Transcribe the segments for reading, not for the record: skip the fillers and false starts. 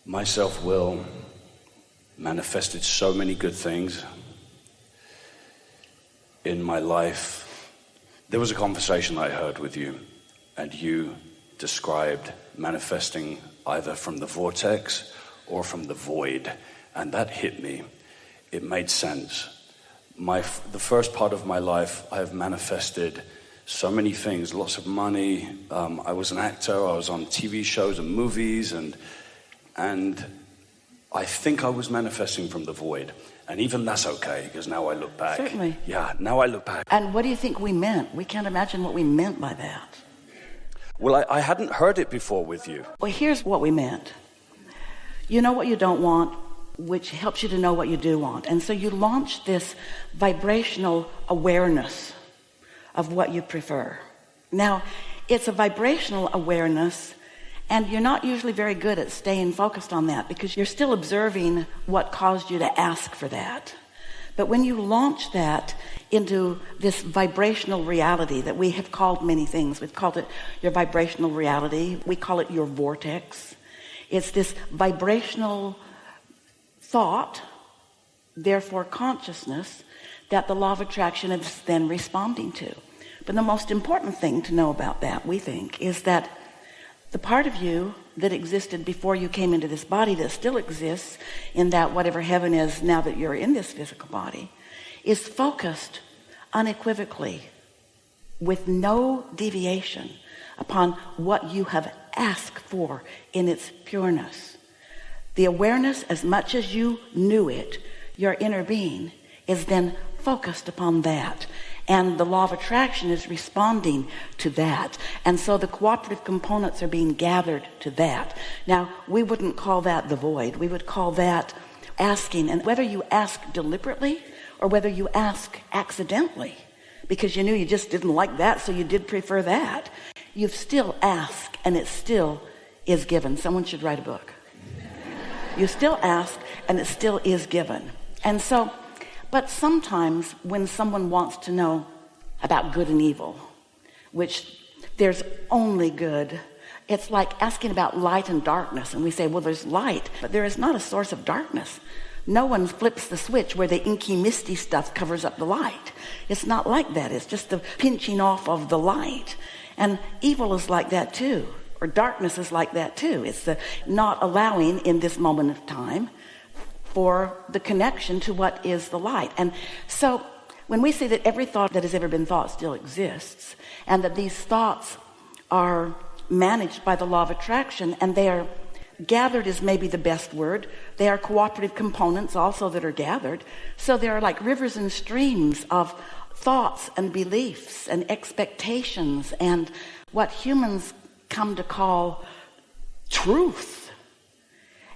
My self-will manifested so many good things in my life. There was a conversation I heard with you, and you described manifesting either from the vortex or from the void, and that hit me. It made sense. The first part of my life, I have manifested so many things, lots of money. I was an actor, I was on TV shows and movies, and I think I was manifesting from the void. And even that's okay, because now I look back. Certainly. Yeah, now I look back. And what do you think we meant? We can't imagine what we meant by that. Well, I hadn't heard it before with you. Well, here's what we meant. You know what you don't want, which helps you to know what you do want. And so you launch this vibrational awareness of what you prefer. Now, it's a vibrational awareness, and you're not usually very good at staying focused on that because you're still observing what caused you to ask for that. But when you launch that into this vibrational reality that we have called many things, we've called it your vibrational reality, we call it your vortex. It's this vibrational thought, therefore consciousness, that the law of attraction is then responding to. But the most important thing to know about that, we think, is that the part of you that existed before you came into this body, that still exists in that whatever heaven is now that you're in this physical body, is focused unequivocally with no deviation upon what you have asked for in its pureness. The awareness, as much as you knew it, your inner being, is then focused upon that. And the law of attraction is responding to that. And so the cooperative components are being gathered to that. Now, we wouldn't call that the void. We would call that asking. And whether you ask deliberately or whether you ask accidentally, because you knew you just didn't like that, so you did prefer that, you've still asked, and it still is given. Someone should write a book. You still ask, and it still is given. And so, but sometimes when someone wants to know about good and evil, which there's only good, it's like asking about light and darkness. And we say, well, there's light, but there is not a source of darkness. No one flips the switch where the inky, misty stuff covers up the light. It's not like that. It's just the pinching off of the light. And evil is like that too, or darkness is like that too. It's the not allowing in this moment of time for the connection to what is the light. And so when we say that every thought that has ever been thought still exists, and that these thoughts are managed by the law of attraction, and they are gathered is maybe the best word. They are cooperative components also that are gathered. So there are like rivers and streams of thoughts and beliefs and expectations and what humans come to call truth.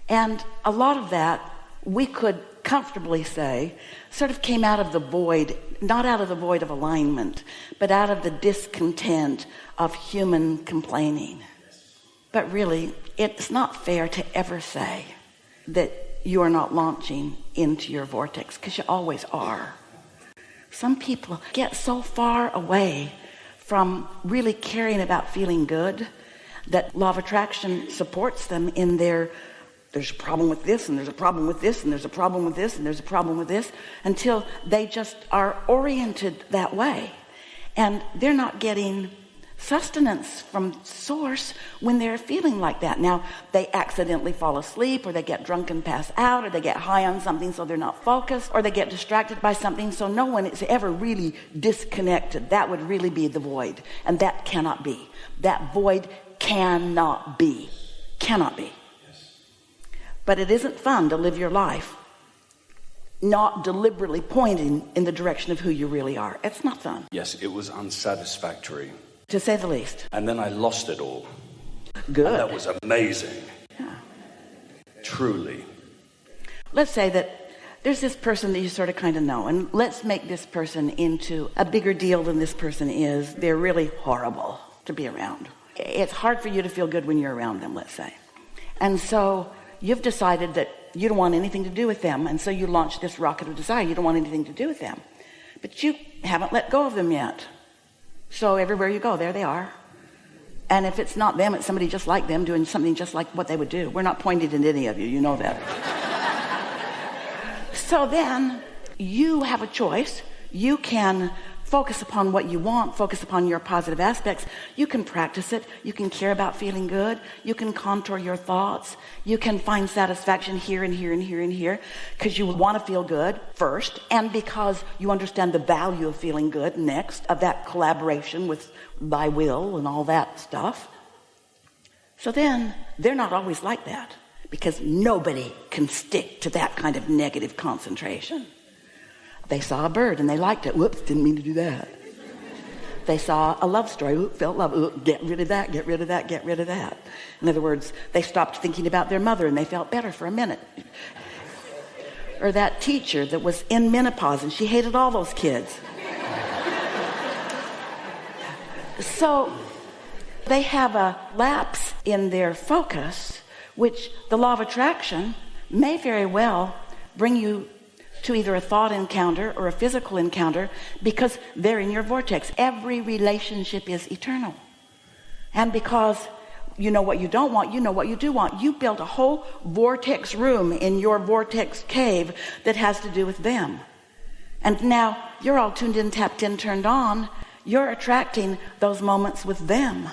And a lot of that, we could comfortably say, sort of came out of the void, not out of the void of alignment, but out of the discontent of human complaining. But really, it's not fair to ever say that you are not launching into your vortex, because you always are. Some people get so far away from really caring about feeling good that law of attraction supports them in their there's a problem with this, and there's a problem with this, and there's a problem with this, and there's a problem with this, until they just are oriented that way. And they're not getting sustenance from source when they're feeling like that. Now, they accidentally fall asleep, or they get drunk and pass out, or they get high on something so they're not focused, or they get distracted by something, so no one is ever really disconnected. That would really be the void, and that cannot be. That void cannot be. Cannot be. But it isn't fun to live your life not deliberately pointing in the direction of who you really are. It's not fun. Yes, it was unsatisfactory. To say the least. And then I lost it all. Good. And that was amazing. Yeah. Truly. Let's say that there's this person that you sort of kind of know, and let's make this person into a bigger deal than this person is. They're really horrible to be around. It's hard for you to feel good when you're around them, let's say. And so you've decided that you don't want anything to do with them, and so you launch this rocket of desire. You don't want anything to do with them, but you haven't let go of them yet. So everywhere you go, there they are. And if it's not them, it's somebody just like them doing something just like what they would do. We're not pointed at any of you, you know that. So then you have a choice. You can focus upon what you want, focus upon your positive aspects. You can practice it. You can care about feeling good. You can contour your thoughts. You can find satisfaction here and here and here and here because you want to feel good first, and because you understand the value of feeling good next, of that collaboration with thy will and all that stuff. So then they're not always like that, because nobody can stick to that kind of negative concentration. They saw a bird and they liked it. Whoops, didn't mean to do that. They saw a love story. Oops, felt love. Oops, get rid of that, get rid of that, get rid of that. In other words, they stopped thinking about their mother and they felt better for a minute. Or that teacher that was in menopause and she hated all those kids. So they have a lapse in their focus, which the law of attraction may very well bring you to either a thought encounter or a physical encounter, because they're in your vortex. Every relationship is eternal. And because you know what you don't want, you know what you do want. You built a whole vortex room in your vortex cave that has to do with them. And now you're all tuned in, tapped in, turned on. You're attracting those moments with them.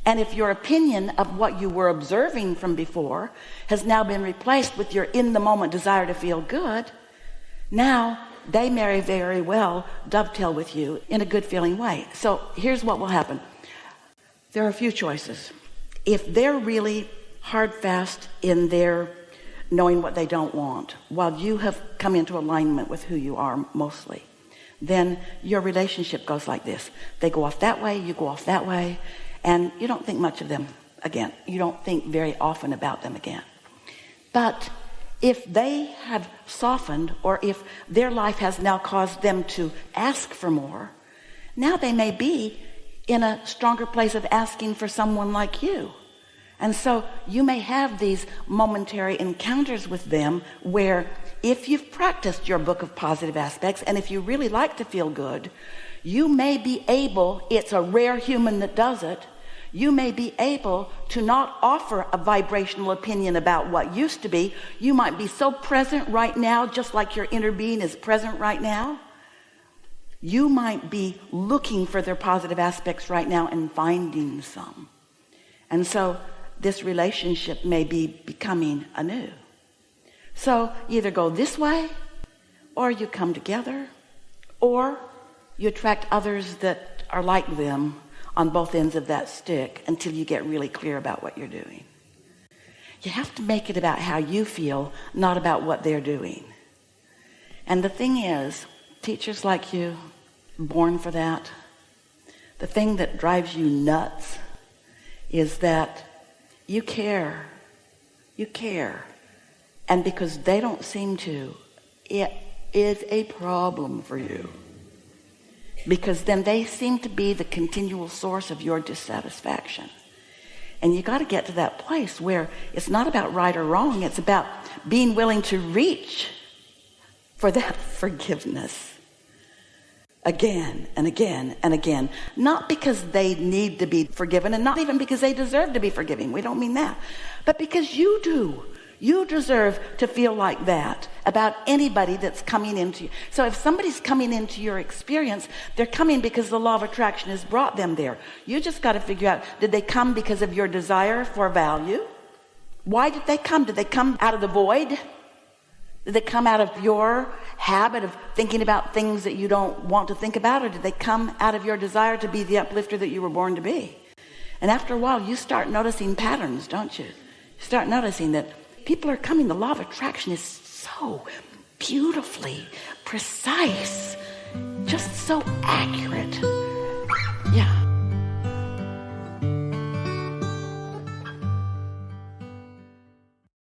And if your opinion of what you were observing from before has now been replaced with your in-the-moment desire to feel good, now they may very well dovetail with you in a good-feeling way. So here's what will happen. There are a few choices. If they're really hard-fast in their knowing what they don't want, while you have come into alignment with who you are mostly, then your relationship goes like this. They go off that way, you go off that way, and you don't think much of them again. You don't think very often about them again. But if they have softened, or if their life has now caused them to ask for more, now they may be in a stronger place of asking for someone like you. And so you may have these momentary encounters with them where, if you've practiced your book of positive aspects, and if you really like to feel good, you may be able, it's a rare human that does it, you may be able to not offer a vibrational opinion about what used to be. You might be so present right now, just like your inner being is present right now. You might be looking for their positive aspects right now and finding some. And so this relationship may be becoming anew. So you either go this way, or you come together, or you attract others that are like them on both ends of that stick until you get really clear about what you're doing. You have to make it about how you feel, not about what they're doing. And the thing is, teachers like you, born for that, the thing that drives you nuts is that you care. You care. And because they don't seem to, it is a problem for you. Because then they seem to be the continual source of your dissatisfaction. And you got to get to that place where it's not about right or wrong. It's about being willing to reach for that forgiveness again and again and again. Not because they need to be forgiven, and not even because they deserve to be forgiven. We don't mean that. But because you do. You deserve to feel like that about anybody that's coming into you. So if somebody's coming into your experience, they're coming because the law of attraction has brought them there. You just got to figure out, did they come because of your desire for value? Why did they come? Did they come out of the void? Did they come out of your habit of thinking about things that you don't want to think about? Or did they come out of your desire to be the uplifter that you were born to be? And after a while, you start noticing patterns, don't you? You start noticing that people are coming. The law of attraction is so beautifully precise, just so accurate. Yeah.